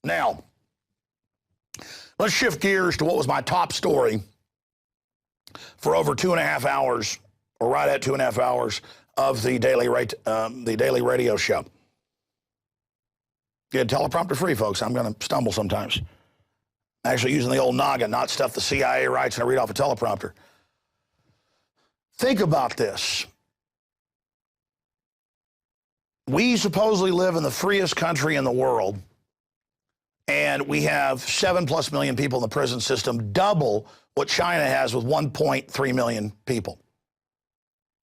Now, let's shift gears to what was my top story for over 2.5 hours, or right at 2.5 hours, of the daily radio show. Get teleprompter free, folks. I'm going to stumble sometimes. Actually using the old noggin, not stuff the CIA writes and I read off a teleprompter. Think about this. We supposedly live in the freest country in the world, and we have 7+ million people in the prison system, double what China has with 1.3 million people.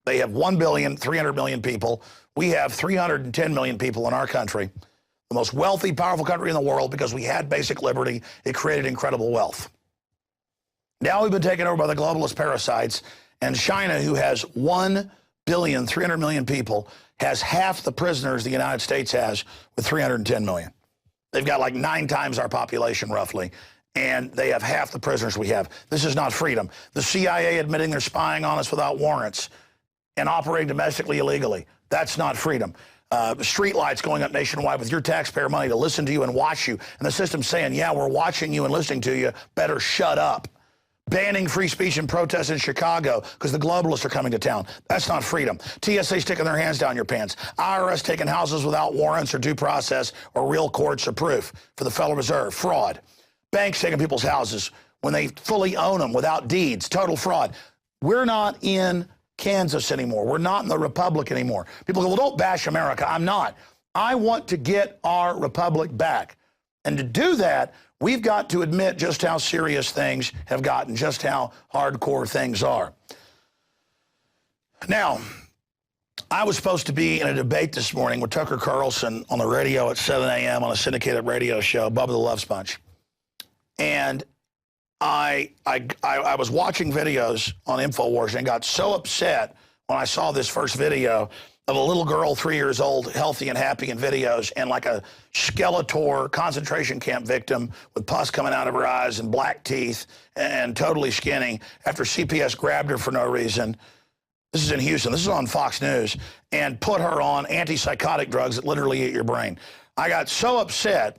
They have 1,300,000,000 people. We have 310 million people in our country. The most wealthy, powerful country in the world, because we had basic liberty. It created incredible wealth. Now we've been taken over by the globalist parasites, and China, who has 1,300,000,000 people, has half the prisoners the United States has with 310 million. They've got like 9 times our population, roughly, and they have half the prisoners we have. This is not freedom. The CIA admitting they're spying on us without warrants and operating domestically illegally. That's not freedom. Street lights going up nationwide with your taxpayer money to listen to you and watch you, and the system saying, yeah, we're watching you and listening to you, better shut up. Banning free speech and protests in Chicago because the globalists are coming to town. That's not freedom. TSA sticking their hands down your pants. IRS taking houses without warrants or due process or real courts or proof for the Federal Reserve. Fraud. Banks taking people's houses when they fully own them without deeds. Total fraud. We're not in Kansas anymore. We're not in the Republic anymore. People go, well, don't bash America. I'm not. I want to get our Republic back. And to do that, we've got to admit just how serious things have gotten, just how hardcore things are. Now, I was supposed to be in a debate this morning with Tucker Carlson on the radio at 7 a.m. on a syndicated radio show, Bubba the Love Sponge. And I was watching videos on InfoWars and got so upset when I saw this first video of a little girl, 3 years old, healthy and happy in videos, and like a Skeletor concentration camp victim with pus coming out of her eyes and black teeth and totally skinny after CPS grabbed her for no reason. This is in Houston. This is on Fox News, and put her on antipsychotic drugs that literally eat your brain. I got so upset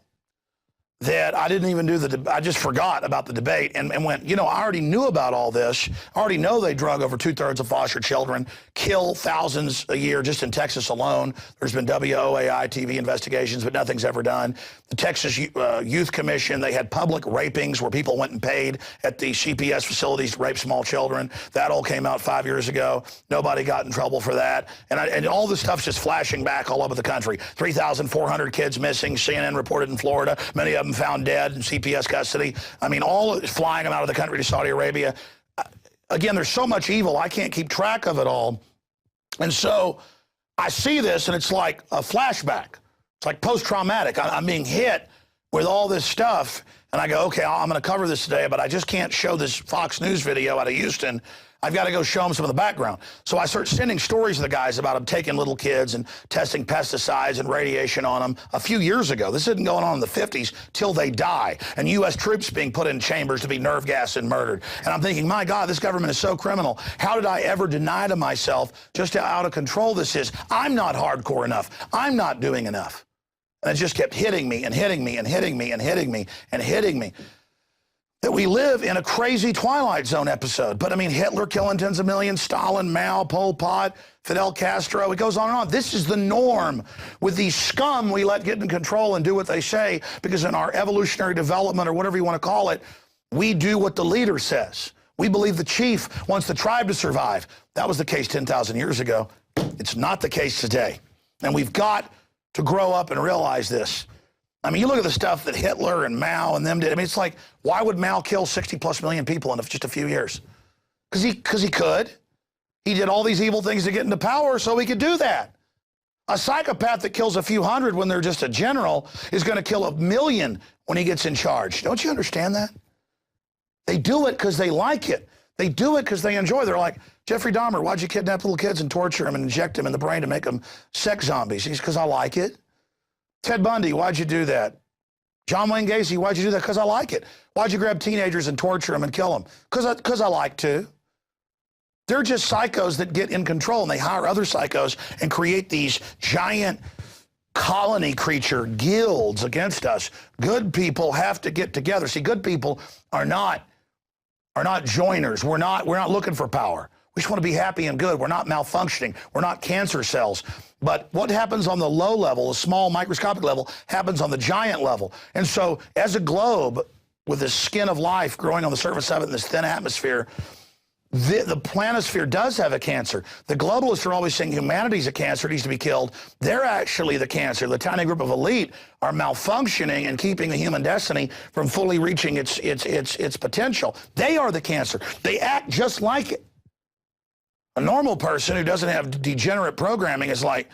that I didn't even do I just forgot about the debate and went, you know, I already knew about all this. I already know they drug over 2/3 of foster children, kill thousands a year just in Texas alone. There's been WOAI TV investigations, but nothing's ever done. The Texas Youth Commission, they had public rapings where people went and paid at the CPS facilities to rape small children. That all came out 5 years ago. Nobody got in trouble for that. And all this stuff's just flashing back all over the country. 3,400 kids missing, CNN reported in Florida. Many of them found dead in CPS custody. I mean, all flying them out of the country to Saudi Arabia. Again, there's so much evil, I can't keep track of it all. And so I see this, and it's like a flashback. It's like post-traumatic. I'm being hit with all this stuff, and I go, okay, I'm going to cover this today, but I just can't show this Fox News video out of Houston. I've got to go show them some of the background. So I start sending stories to the guys about them taking little kids and testing pesticides and radiation on them a few years ago. This isn't going on in the 50s till they die. And U.S. troops being put in chambers to be nerve gassed and murdered. And I'm thinking, my God, this government is so criminal. How did I ever deny to myself just how out of control this is? I'm not hardcore enough. I'm not doing enough. And it just kept hitting me and hitting me and hitting me and hitting me and hitting me. That we live in a crazy Twilight Zone episode. But I mean, Hitler killing tens of millions, Stalin, Mao, Pol Pot, Fidel Castro, it goes on and on. This is the norm with these scum we let get in control and do what they say, because in our evolutionary development, or whatever you want to call it, we do what the leader says. We believe the chief wants the tribe to survive. That was the case 10,000 years ago. It's not the case today. And we've got to grow up and realize this. I mean, you look at the stuff that Hitler and Mao and them did. I mean, it's like, why would Mao kill 60+ million people in just a few years? Because he could. He did all these evil things to get into power so he could do that. A psychopath that kills a few hundred when they're just a general is going to kill 1 million when he gets in charge. Don't you understand that? They do it because they like it. They do it because they enjoy it. They're like, Jeffrey Dahmer, why'd you kidnap little kids and torture them and inject them in the brain to make them sex zombies? He's because I like it. Ted Bundy, why'd you do that? John Wayne Gacy, why'd you do that? Because I like it. Why'd you grab teenagers and torture them and kill them? Because I like to. They're just psychos that get in control, and they hire other psychos and create these giant colony creature guilds against us. Good people have to get together. See, good people are not joiners. We're not looking for power. We just want to be happy and good. We're not malfunctioning. We're not cancer cells. But what happens on the low level, the small microscopic level, happens on the giant level. And so as a globe with this skin of life growing on the surface of it in this thin atmosphere, the planisphere does have a cancer. The globalists are always saying humanity's a cancer, it needs to be killed. They're actually the cancer. The tiny group of elite are malfunctioning and keeping the human destiny from fully reaching its potential. They are the cancer. They act just like it. A normal person who doesn't have degenerate programming is like,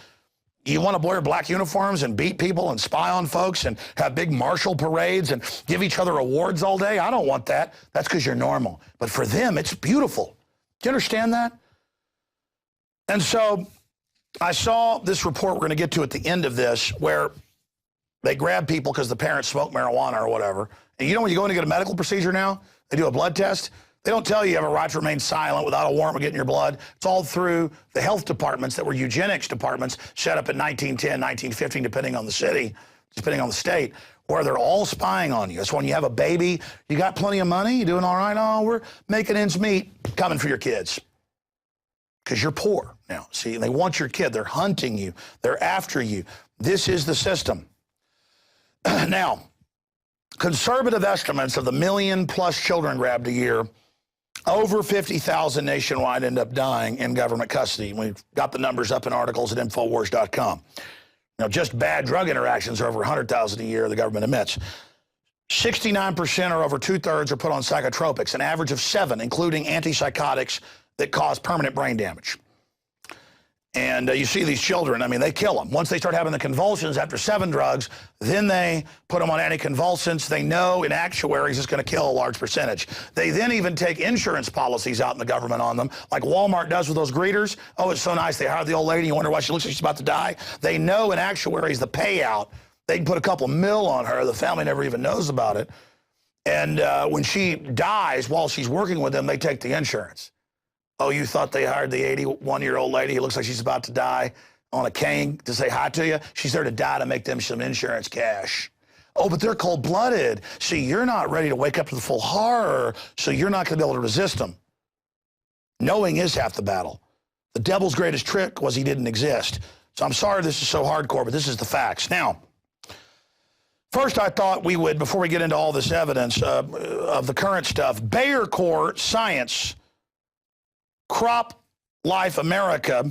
you want to wear black uniforms and beat people and spy on folks and have big martial parades and give each other awards all day? I don't want that. That's because you're normal. But for them, it's beautiful. Do you understand that? And so I saw this report we're going to get to at the end of this where they grab people because the parents smoke marijuana or whatever. And you know when you go in to get a medical procedure now, they do a blood test. They don't tell you have a right to remain silent without a warrant for getting your blood. It's all through the health departments that were eugenics departments set up in 1910, 1915, depending on the city, depending on the state, where they're all spying on you. It's when you have a baby, you got plenty of money, you doing all right? Oh, we're making ends meet, coming for your kids. Because you're poor now. See, they want your kid. They're hunting you. They're after you. This is the system. Now, conservative estimates of the 1 million+ children grabbed a year, over 50,000 nationwide end up dying in government custody. We've got the numbers up in articles at Infowars.com. Now, just bad drug interactions are over 100,000 a year, the government admits. 69% or over 2/3 are put on psychotropics, an average of 7, including antipsychotics that cause permanent brain damage. And you see these children, I mean, they kill them. Once they start having the convulsions after 7 drugs, then they put them on anticonvulsants. They know in actuaries it's going to kill a large percentage. They then even take insurance policies out in the government on them, like Walmart does with those greeters. Oh, it's so nice. They hire the old lady. You wonder why she looks like she's about to die. They know in actuaries the payout. They can put a couple $1 million on her. The family never even knows about it. And when she dies while she's working with them, they take the insurance. Oh, you thought they hired the 81-year-old lady who looks like she's about to die on a cane to say hi to you? She's there to die to make them some insurance cash. Oh, but they're cold-blooded. See, you're not ready to wake up to the full horror, so you're not going to be able to resist them. Knowing is half the battle. The devil's greatest trick was he didn't exist. So I'm sorry this is so hardcore, but this is the facts. Now, first I thought we would, before we get into all this evidence of the current stuff, Bayer Core Science, Crop Life America,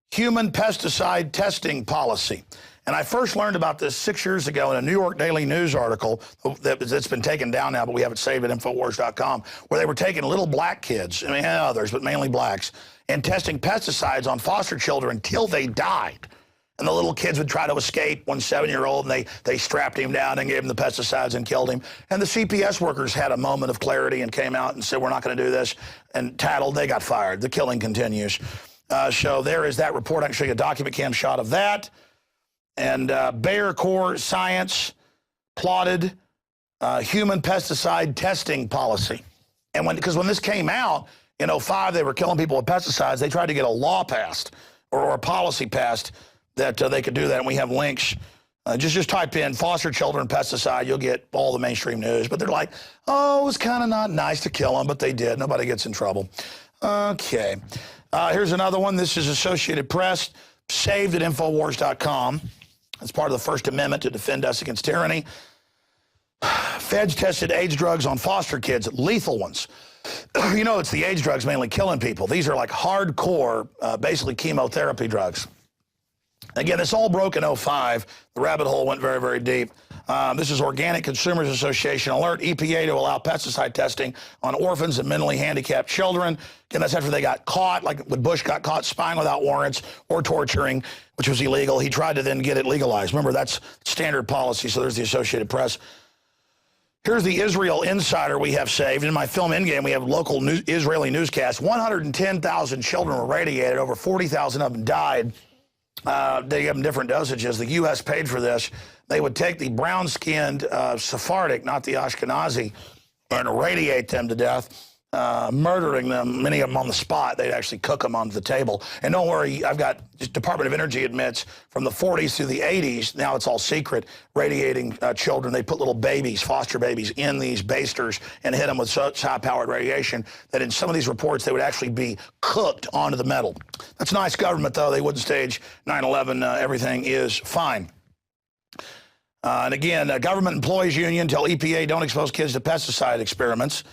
human pesticide testing policy. And I first learned about this 6 years ago in a New York Daily News article that's been taken down now, but we have it saved at Infowars.com, where they were taking little black kids, I mean, and others, but mainly blacks, and testing pesticides on foster children until they died. And the little kids would try to escape, one 7-year-old, and they strapped him down and gave him the pesticides and killed him. And the CPS workers had a moment of clarity and came out and said, we're not going to do this, and tattled. They got fired. The killing continues. So there is that report. I can show you a document cam shot of that. And Bayer Core Science plotted human pesticide testing policy. And because when this came out in 2005, they were killing people with pesticides. They tried to get a law passed or a policy passed that they could do that, and we have links. Just type in foster children pesticide, you'll get all the mainstream news. But they're like, oh, it was kind of not nice to kill them, but they did. Nobody gets in trouble. Okay. Here's another one. This is Associated Press, saved at Infowars.com. It's part of the First Amendment to defend us against tyranny. Feds tested AIDS drugs on foster kids, lethal ones. You know, it's the AIDS drugs mainly killing people. These are like hardcore, basically chemotherapy drugs. Again, this all broke in 2005. The rabbit hole went very, very deep. This is Organic Consumers Association alert EPA to allow pesticide testing on orphans and mentally handicapped children. Again, that's after they got caught, like when Bush got caught spying without warrants or torturing, which was illegal. He tried to then get it legalized. Remember, that's standard policy, so there's the Associated Press. Here's the Israel Insider we have saved. In my film Endgame, we have local Israeli newscasts. 110,000 children were radiated. Over 40,000 of them died. They give them different dosages. The U.S. paid for this. They would take the brown-skinned Sephardic, not the Ashkenazi, and radiate them to death. murdering them, many of them on the spot. They'd actually cook them onto the table. And don't worry, I've got, just Department of Energy admits, from the 40s through the 80s, now it's all secret, radiating children. They put little babies, foster babies, in these basters and hit them with such high-powered radiation that in some of these reports, they would actually be cooked onto the metal. That's nice government, though. They wouldn't stage 9/11. Everything is fine. And again, Government Employees Union tell EPA don't expose kids to pesticide experiments.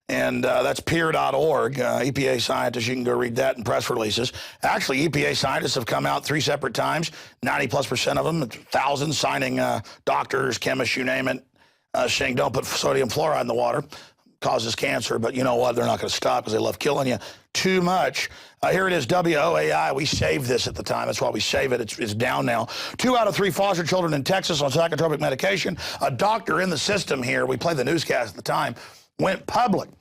And that's peer.org. EPA scientists, you can go read that in press releases. Actually, EPA scientists have come out 3 separate times, 90+% of them, thousands signing doctors, chemists, you name it, saying don't put sodium fluoride in the water. Causes cancer, but you know what? They're not going to stop because they love killing you too much. Here it is, WOAI. We saved this at the time. That's why we save it. It's down now. 2 out of 3 foster children in Texas on psychotropic medication. A doctor in the system here, we played the newscast at the time, went public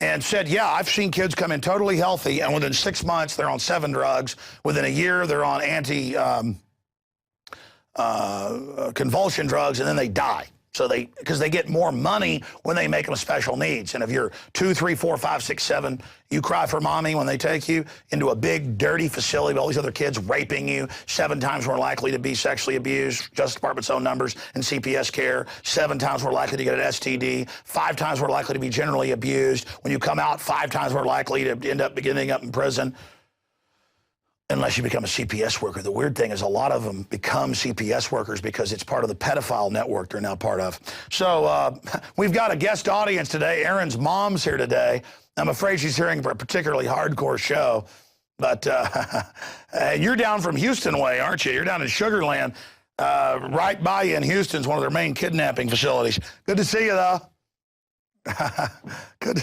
and said, yeah, I've seen kids come in totally healthy, and within 6 months, they're on 7 drugs. Within a year, they're on anti-convulsion drugs, and then they die. So because they get more money when they make them special needs. And if you're 2, 3, 4, 5, 6, 7, you cry for mommy when they take you into a big, dirty facility with all these other kids raping you, 7 times more likely to be sexually abused, Justice Department's own numbers, in CPS care, 7 times more likely to get an STD, 5 times more likely to be generally abused. When you come out, 5 times more likely to end up beginning up in prison. Unless you become a CPS worker. The weird thing is a lot of them become CPS workers because it's part of the pedophile network they're now part of. So we've got a guest audience today. Aaron's mom's here today. I'm afraid she's hearing for a particularly hardcore show. But you're down from Houston way, aren't you? You're down in Sugar Land. Right by you in Houston's one of their main kidnapping facilities. Good to see you, though. Good.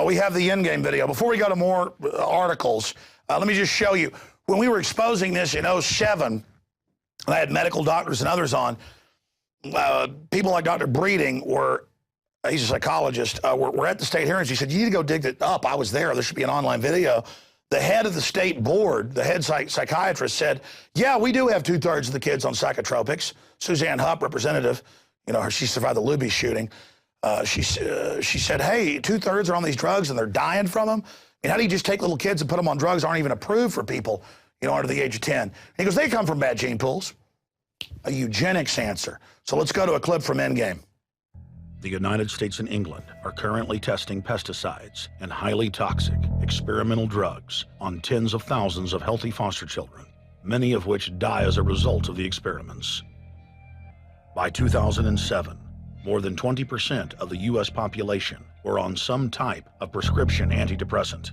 We have the in-game video. Before we go to more articles, let me just show you. When we were exposing this in 2007, and I had medical doctors and others on, people like Dr. Breeding were, he's a psychologist, were at the state hearings. He said, you need to go dig it up. I was there. There should be an online video. The head of the state board, the head psychiatrist said, yeah, we do have 2/3 of the kids on psychotropics. Suzanne Hupp, representative, you know, she survived the Luby shooting. She said, hey, 2/3 are on these drugs and they're dying from them. And how do you just take little kids and put them on drugs that aren't even approved for people, you know, under the age of 10? And he goes, they come from bad gene pools. A eugenics answer. So let's go to a clip from Endgame. The United States and England are currently testing pesticides and highly toxic experimental drugs on tens of thousands of healthy foster children, many of which die as a result of the experiments. By 2007, more than 20% of the U.S. population were on some type of prescription antidepressant.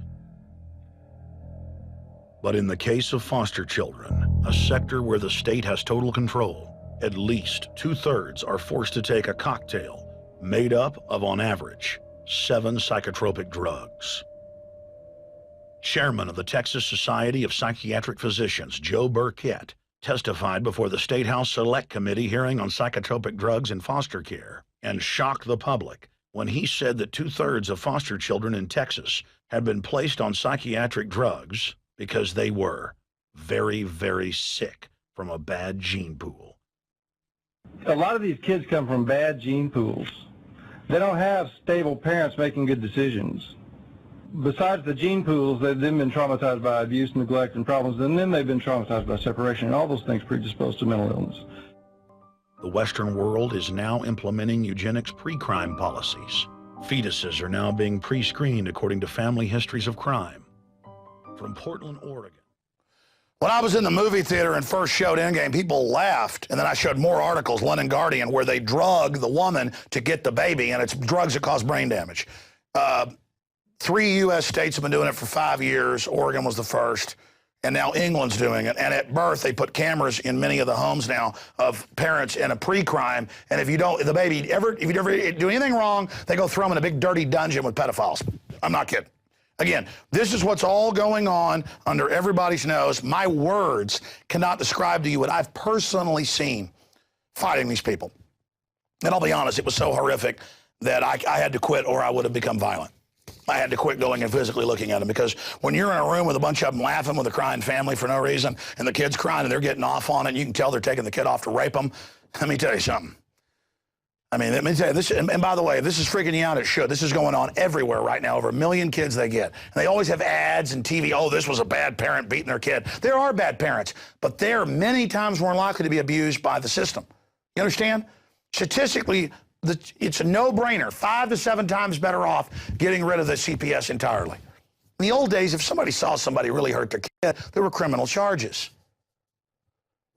But in the case of foster children, a sector where the state has total control, at least 2/3 are forced to take a cocktail made up of, on average, 7 psychotropic drugs. Chairman of the Texas Society of Psychiatric Physicians, Joe Burkett, testified before the State House Select Committee hearing on psychotropic drugs in foster care and shocked the public when he said that 2/3 of foster children in Texas had been placed on psychiatric drugs because they were very, very sick from a bad gene pool. A lot of these kids come from bad gene pools. They don't have stable parents making good decisions. Besides the gene pools, they've then been traumatized by abuse, neglect, and problems, and then they've been traumatized by separation, and all those things predispose to mental illness. The Western world is now implementing eugenics pre-crime policies. Fetuses are now being pre-screened according to family histories of crime. From Portland, Oregon. When I was in the movie theater and first showed Endgame, people laughed, and then I showed more articles, London Guardian, where they drug the woman to get the baby, and it's drugs that cause brain damage. 3 U.S. states have been doing it for 5 years. Oregon was the first, and now England's doing it. And at birth, they put cameras in many of the homes now of parents in a pre-crime. And if you don't, if you ever do anything wrong, they go throw them in a big dirty dungeon with pedophiles. I'm not kidding. Again, this is what's all going on under everybody's nose. My words cannot describe to you what I've personally seen fighting these people. And I'll be honest, it was so horrific that I had to quit or I would have become violent. I had to quit going and physically looking at them, because when you're in a room with a bunch of them laughing with a crying family for no reason, and the kid's crying and they're getting off on it, and you can tell they're taking the kid off to rape them, let me tell you something. I mean, let me tell you, this, and by the way, if this is freaking you out, it should. This is going on everywhere right now. Over 1 million kids they get. And they always have ads and TV. Oh, this was a bad parent beating their kid. There are bad parents, but they're many times more likely to be abused by the system. You understand? Statistically, it's a no-brainer. 5 to 7 times better off getting rid of the CPS entirely. In the old days, if somebody saw somebody really hurt their kid, there were criminal charges.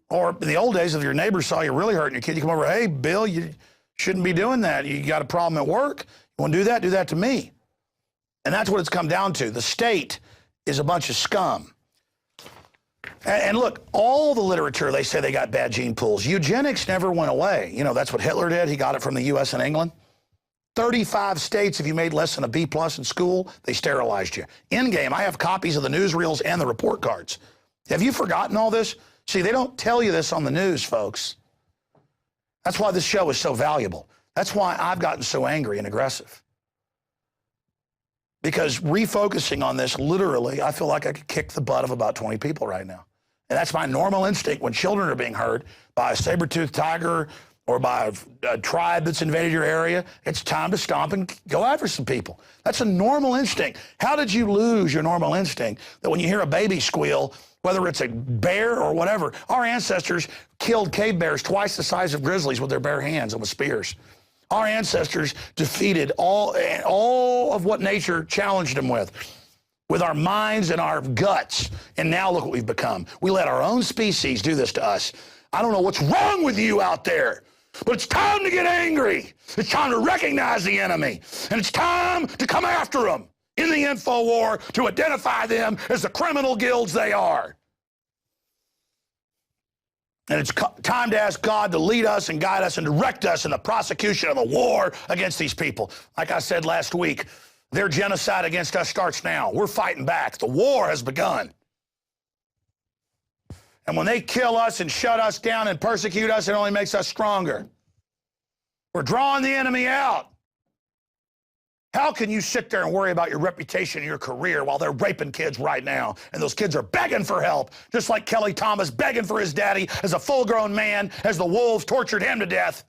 Or in the old days, if your neighbor saw you really hurting your kid, you come over, hey, Bill, you shouldn't be doing that. You got a problem at work. You want to do that? Do that to me. And that's what it's come down to. The state is a bunch of scum. And look, all the literature, they say they got bad gene pools. Eugenics never went away. You know, that's what Hitler did. He got it from the U.S. and England. 35 states, if you made less than a B+ in school, they sterilized you. In game, I have copies of the newsreels and the report cards. Have you forgotten all this? See, they don't tell you this on the news, folks. That's why this show is so valuable. That's why I've gotten so angry and aggressive. Because refocusing on this, literally, I feel like I could kick the butt of about 20 people right now. And that's my normal instinct when children are being hurt by a saber-toothed tiger or by a tribe that's invaded your area. It's time to stomp and go after some people. That's a normal instinct. How did you lose your normal instinct that when you hear a baby squeal, whether it's a bear or whatever, our ancestors killed cave bears twice the size of grizzlies with their bare hands and with spears. Our ancestors defeated all of what nature challenged them with our minds and our guts. And now look what we've become. We let our own species do this to us. I don't know what's wrong with you out there, but it's time to get angry. It's time to recognize the enemy. And it's time to come after them in the info war to identify them as the criminal guilds they are. And it's time to ask God to lead us and guide us and direct us in the prosecution of the war against these people. Like I said last week, their genocide against us starts now. We're fighting back. The war has begun. And when they kill us and shut us down and persecute us, it only makes us stronger. We're drawing the enemy out. How can you sit there and worry about your reputation and your career while they're raping kids right now? And those kids are begging for help, just like Kelly Thomas begging for his daddy as a full-grown man as the wolves tortured him to death.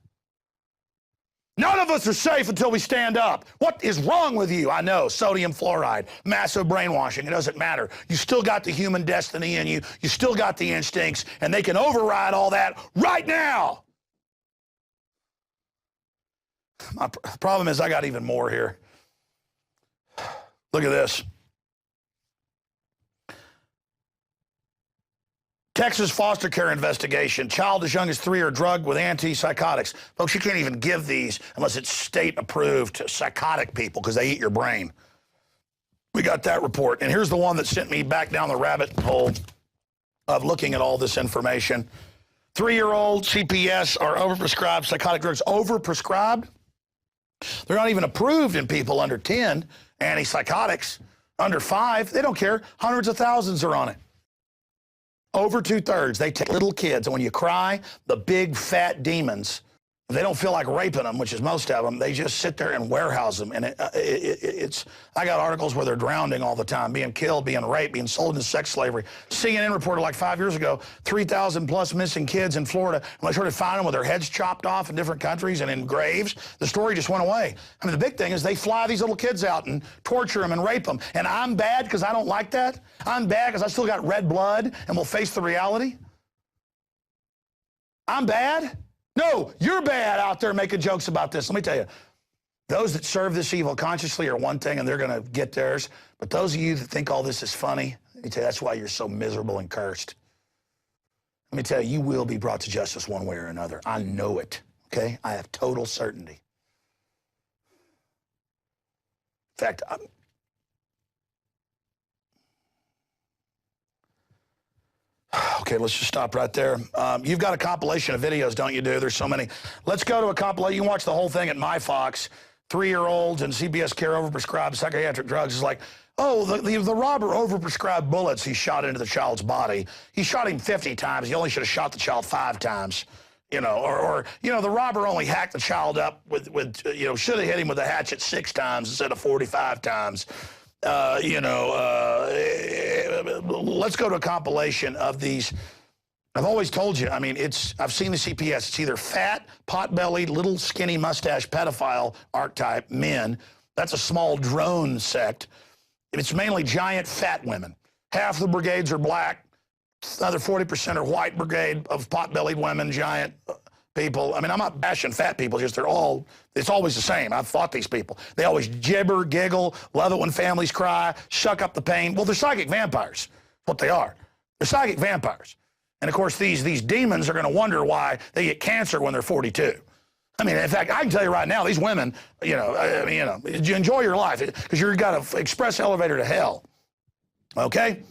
None of us are safe until we stand up. What is wrong with you? I know, sodium fluoride, massive brainwashing, it doesn't matter. You still got the human destiny in you. You still got the instincts, and they can override all that right now. My problem is I got even more here. Look at this. Texas foster care investigation. Child as young as 3 are drugged with antipsychotics. Folks, you can't even give these unless it's state-approved to psychotic people because they eat your brain. We got that report. And here's the one that sent me back down the rabbit hole of looking at all this information. 3-year-old CPS are overprescribed psychotic drugs. Overprescribed? They're not even approved in people under 10. Antipsychotics, under 5, they don't care. Hundreds of thousands are on it. Over 2/3, they take little kids. And when you cry, the big fat demons, if they don't feel like raping them, which is most of them, they just sit there and warehouse them. And it's, I got articles where they're drowning all the time, being killed, being raped, being sold into sex slavery. CNN reported like 5 years ago, 3,000 plus missing kids in Florida. When they started finding them with their heads chopped off in different countries and in graves, the story just went away. I mean, the big thing is they fly these little kids out and torture them and rape them. And I'm bad because I don't like that? I'm bad because I still got red blood and will face the reality? I'm bad? No, you're bad out there making jokes about this. Let me tell you, those that serve this evil consciously are one thing and they're going to get theirs. But those of you that think all this is funny, let me tell you, that's why you're so miserable and cursed. Let me tell you, you will be brought to justice one way or another. I know it, okay? I have total certainty. In fact, okay, let's just stop right there. You've got a compilation of videos, don't you, There's so many. Let's go to a compilation. You can watch the whole thing at MyFox. 3-year-olds and CPS care overprescribed psychiatric drugs. Is like, oh, the robber overprescribed bullets he shot into the child's body. He shot him 50 times. He only should have shot the child 5 times. You know, or you know, the robber only hacked the child up with you know, should have hit him with a hatchet 6 times instead of 45 times. You know, let's go to a compilation of these I've always told you, I mean, I've seen the CPS. It's either fat, pot-bellied, little skinny mustache pedophile archetype men. That's a small drone sect. It's mainly giant fat women. Half the brigades are black. Another 40% are white brigade of pot-bellied women, giant people. I mean, I'm not bashing fat people, just it's always the same. I've fought these people. They always gibber, giggle, love it when families cry, suck up the pain. Well, they're psychic vampires. That's what they are. They're psychic vampires. And, of course, these demons are going to wonder why they get cancer when they're 42. I mean, in fact, I can tell you right now, these women, you enjoy your life because you've got an express elevator to hell, okay?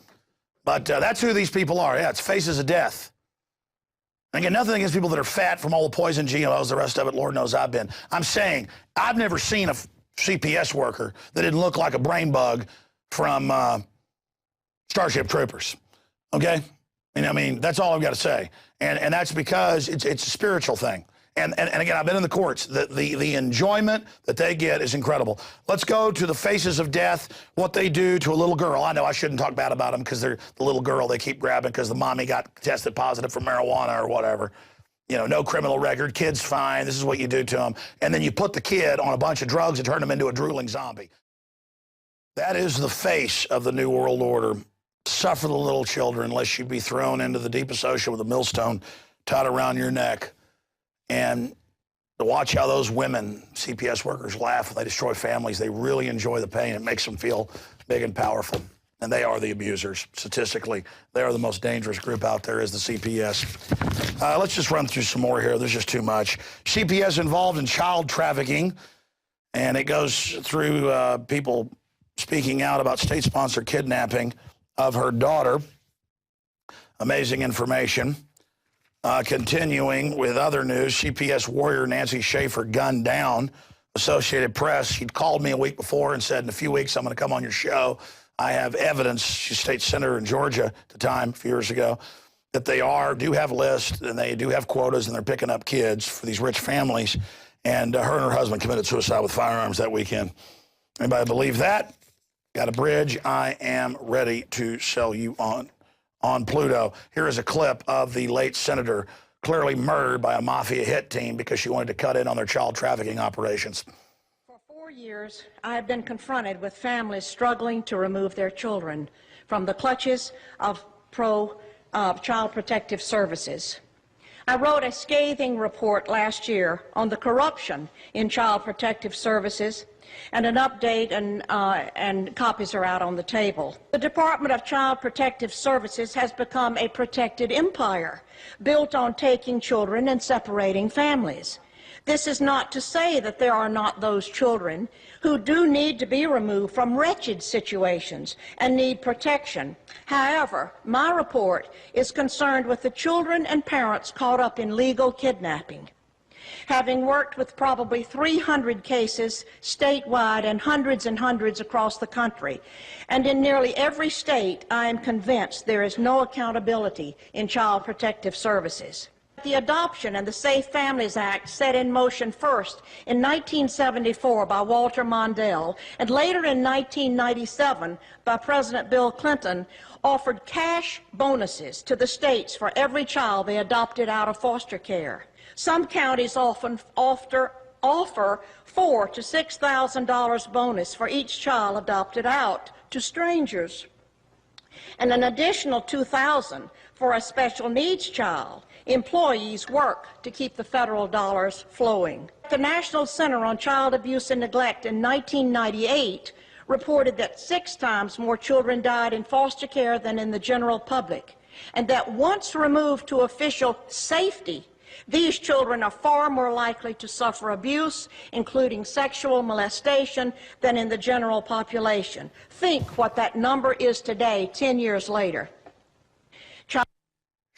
But that's who these people are. Yeah, it's faces of death. And again, nothing against people that are fat from all the poison GMOs, the rest of it, Lord knows I've been. I'm saying I've never seen a CPS worker that didn't look like a brain bug from Starship Troopers, okay? And I mean, that's all I've got to say. And that's because it's a spiritual thing. And again, I've been in the courts. The enjoyment that they get is incredible. Let's go to the faces of death, what they do to a little girl. I know I shouldn't talk bad about them because they're the little girl they keep grabbing because the mommy got tested positive for marijuana or whatever. You know, no criminal record, kid's fine. This is what you do to them. And then you put the kid on a bunch of drugs and turn him into a drooling zombie. That is the face of the New World Order. Suffer the little children lest you be thrown into the deepest ocean with a millstone tied around your neck. And to watch how those women, CPS workers, laugh when they destroy families, they really enjoy the pain. It makes them feel big and powerful. And they are the abusers. Statistically, they are the most dangerous group out there is the CPS. Let's just run through some more here. There's just too much. CPS involved in child trafficking. And it goes through people speaking out about state-sponsored kidnapping of her daughter. Amazing information. Continuing with other news, CPS warrior Nancy Schaefer gunned down. Associated Press, she'd called me a week before and said, in a few weeks, I'm going to come on your show. I have evidence, she's state senator in Georgia at the time, a few years ago, that they do have lists and they do have quotas and they're picking up kids for these rich families. And her and her husband committed suicide with firearms that weekend. Anybody believe that? Got a bridge I am ready to sell you on Pluto. Here is a clip of the late senator clearly murdered by a mafia hit team because she wanted to cut in on their child trafficking operations. For 4 years, I have been confronted with families struggling to remove their children from the clutches of Child Protective Services. I wrote a scathing report last year on the corruption in Child Protective Services, and an update and copies are out on the table. The Department of Child Protective Services has become a protected empire built on taking children and separating families. This is not to say that there are not those children who do need to be removed from wretched situations and need protection. However, my report is concerned with the children and parents caught up in legal kidnapping. Having worked with probably 300 cases statewide and hundreds across the country, and in nearly every state, I am convinced there is no accountability in Child Protective Services. The Adoption and the Safe Families Act, set in motion first in 1974 by Walter Mondale and later in 1997 by President Bill Clinton, offered cash bonuses to the states for every child they adopted out of foster care. Some counties often offer $4,000 to $6,000 bonus for each child adopted out to strangers, and an additional $2,000 for a special needs child. Employees work to keep the federal dollars flowing. The National Center on Child Abuse and Neglect in 1998 reported that 6 times more children died in foster care than in the general public, and that once removed to official safety, these children are far more likely to suffer abuse, including sexual molestation, than in the general population. Think what that number is today, 10 years later.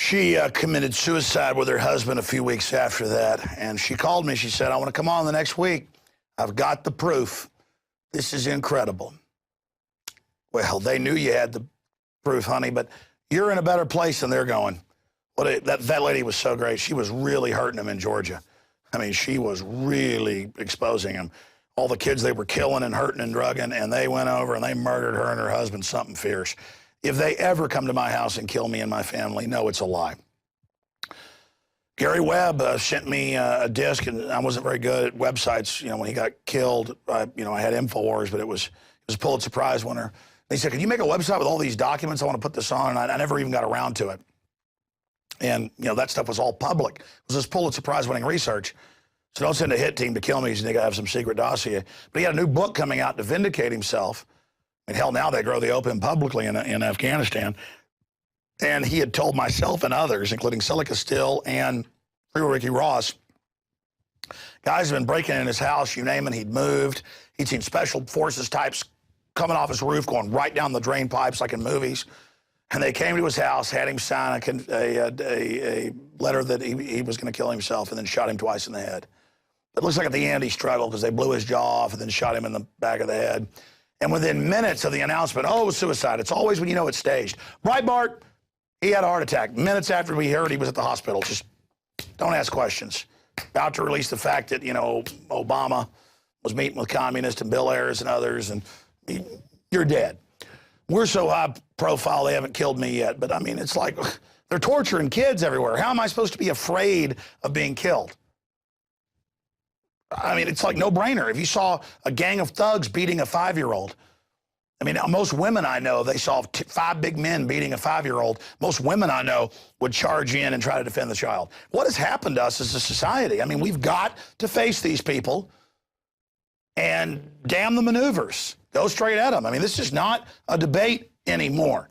She committed suicide with her husband a few weeks after that, and she called me. She said, I want to come on the next week. I've got the proof. This is incredible. Well, they knew you had the proof, honey, but you're in a better place than they're going. That lady was so great. She was really hurting them in Georgia. I mean, she was really exposing them. All the kids they were killing and hurting and drugging, and they went over and they murdered her and her husband, something fierce. If they ever come to my house and kill me and my family, no, it's a lie. Gary Webb sent me a disc, and I wasn't very good at websites. You know, when he got killed, I had InfoWars, but it was a Pulitzer Prize winner. And he said, "Can you make a website with all these documents? I want to put this on." And I never even got around to it. And that stuff was all public. It was this Pulitzer Prize winning research. So don't send a hit team to kill me because they got to have some secret dossier. But he had a new book coming out to vindicate himself. And hell, now they grow the opium publicly in Afghanistan. And he had told myself and others, including Silica Still and Ricky Ross, guys have been breaking in his house, you name it, he'd moved. He'd seen special forces types coming off his roof, going right down the drain pipes like in movies. And they came to his house, had him sign a letter that he was going to kill himself, and then shot him twice in the head. It looks like at the end he struggled because they blew his jaw off and then shot him in the back of the head. And within minutes of the announcement, oh, it was suicide. It's always when you know it's staged. Breitbart, he had a heart attack. Minutes after we heard he was at the hospital. Just don't ask questions. About to release the fact that, Obama was meeting with communists and Bill Ayers and others, and you're dead. We're so high profile they haven't killed me yet. But, I mean, it's like they're torturing kids everywhere. How am I supposed to be afraid of being killed? I mean, it's like no-brainer. If you saw a gang of thugs beating a 5-year-old, I mean, most women I know, they saw 5 big men beating a 5-year-old. Most women I know would charge in and try to defend the child. What has happened to us as a society? I mean, we've got to face these people and damn the maneuvers. Go straight at them. I mean, this is not a debate anymore.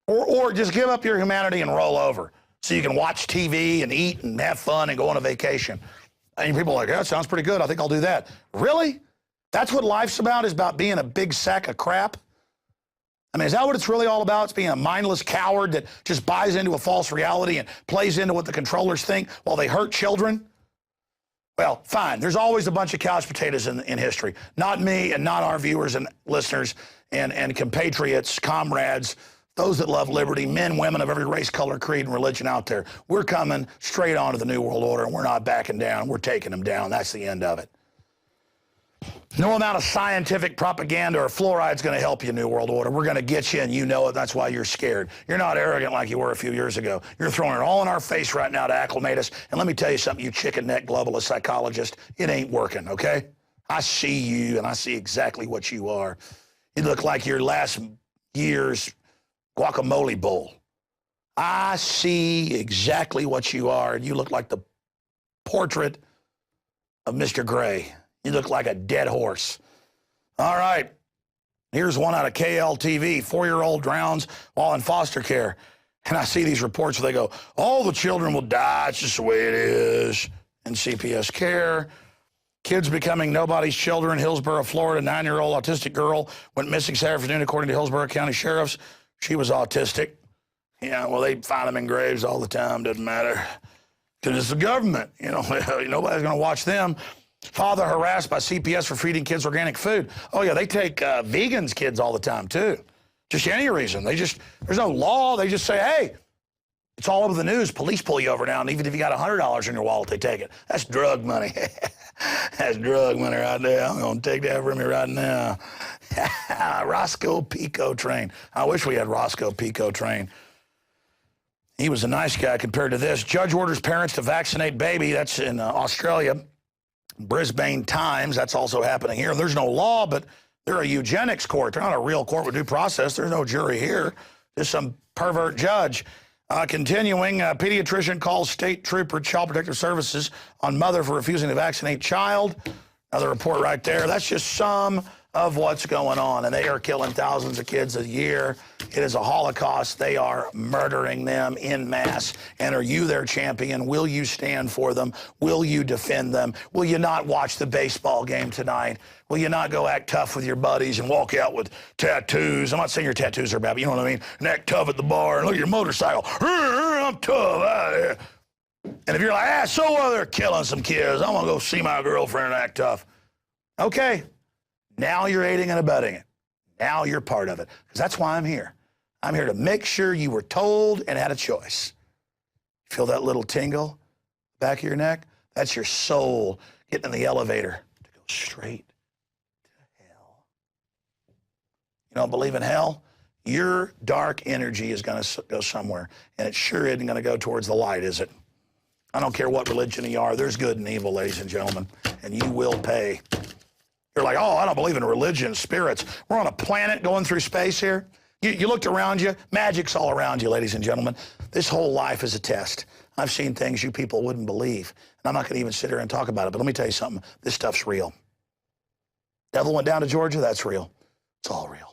Or just give up your humanity and roll over so you can watch TV and eat and have fun and go on a vacation. And people are like, yeah, that sounds pretty good. I think I'll do that. Really? That's what life's about, is about being a big sack of crap? I mean, is that what it's really all about? It's being a mindless coward that just buys into a false reality and plays into what the controllers think while they hurt children? Well, fine. There's always a bunch of couch potatoes in history. Not me and not our viewers and listeners and compatriots, comrades, those that love liberty, men, women of every race, color, creed, and religion out there. We're coming straight on to the New World Order, and we're not backing down. We're taking them down. That's the end of it. No amount of scientific propaganda or fluoride is going to help you, New World Order. We're going to get you, and you know it. That's why you're scared. You're not arrogant like you were a few years ago. You're throwing it all in our face right now to acclimate us. And let me tell you something, you chicken-neck globalist psychologist, it ain't working, okay? I see you, and I see exactly what you are. You look like your last year's guacamole bowl. I see exactly what you are, and you look like the portrait of Mr. Gray. You look like a dead horse. All right. Here's one out of KLTV. 4-year-old drowns while in foster care. And I see these reports where they go, all the children will die. It's just the way it is in CPS care. Kids becoming nobody's children. Hillsborough, Florida, 9-year-old autistic girl went missing Saturday afternoon, according to Hillsborough County Sheriffs. She was autistic. Yeah, well, they find them in graves all the time. Doesn't matter. Because it's the government. Nobody's going to watch them. Father harassed by CPS for feeding kids organic food. Oh, yeah, they take vegans' kids all the time, too. Just any reason. There's no law. They just say, hey, it's all over the news. Police pull you over now, and even if you got $100 in your wallet, they take it. That's drug money. That's drug money right there. I'm going to take that from you right now. Roscoe Pico Train. I wish we had Roscoe Pico Train. He was a nice guy compared to this. Judge orders parents to vaccinate baby. That's in Australia. Brisbane Times, that's also happening here. There's no law, but they're a eugenics court. They're not a real court with due process. There's no jury here. Just some pervert judge. Continuing, pediatrician calls state trooper Child Protective Services on mother for refusing to vaccinate child. Another report right there. That's just some of what's going on, and they are killing thousands of kids a year. It is a Holocaust. They are murdering them en masse. And are you their champion? Will you stand for them? Will you defend them? Will you not watch the baseball game tonight? Will you not go act tough with your buddies and walk out with tattoos? I'm not saying your tattoos are bad, but you know what I mean? And act tough at the bar and look at your motorcycle. I'm tough. And if you're like, so what? They're killing some kids. I'm going to go see my girlfriend and act tough. Okay. Now you're aiding and abetting it. Now you're part of it. Because that's why I'm here. I'm here to make sure you were told and had a choice. Feel that little tingle back of your neck? That's your soul getting in the elevator to go straight to hell. You don't believe in hell? Your dark energy is going to go somewhere, and it sure isn't going to go towards the light, is it? I don't care what religion you are. There's good and evil, ladies and gentlemen, and you will pay. You're like, oh, I don't believe in religion, spirits. We're on a planet going through space here. You looked around you. Magic's all around you, ladies and gentlemen. This whole life is a test. I've seen things you people wouldn't believe, and I'm not going to even sit here and talk about it, but let me tell you something. This stuff's real. Devil went down to Georgia. That's real. It's all real.